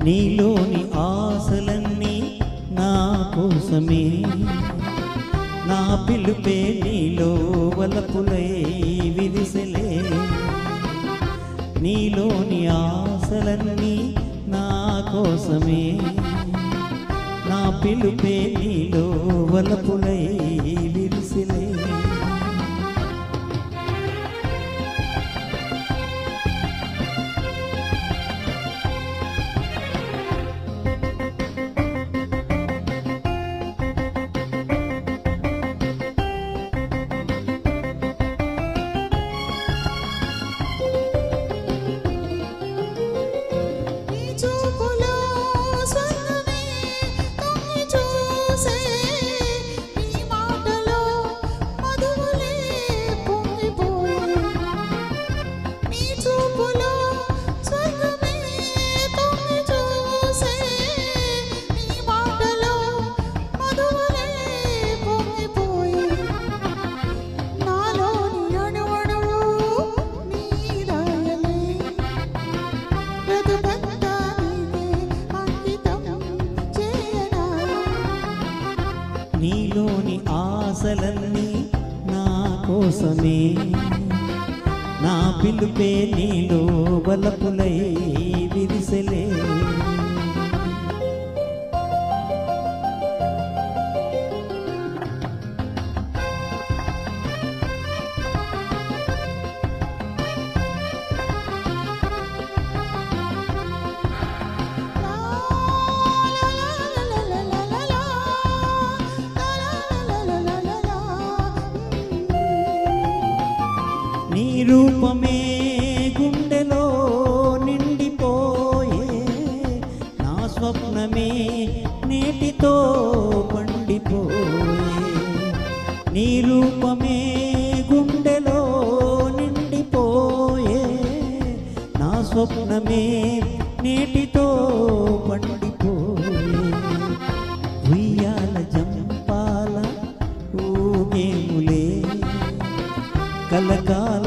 నీలోని ఆశలన్నీ నా కోసమే, నా పిలుపే నీలో వలపులై విరిసెలే. నీలోని ఆశలన్నీ నా కోసమే, నా పిలుపే నీలో వలపులై విరిసెలే. నీలోని ఆశలన్నీ నా కోసమే, నా పిలుపే నీలో వలపులై విరిసెలే. నీ రూపమే గుండెలో నిండిపోయే, నా స్వప్నమే నేటితో పండిపోయే. నీ రూపమే గుండెలో నిండిపోయే, నా స్వప్నమే నేటితో పండిపోయే. ఉయ్యాల జంపాల ఊగేములే కలకాల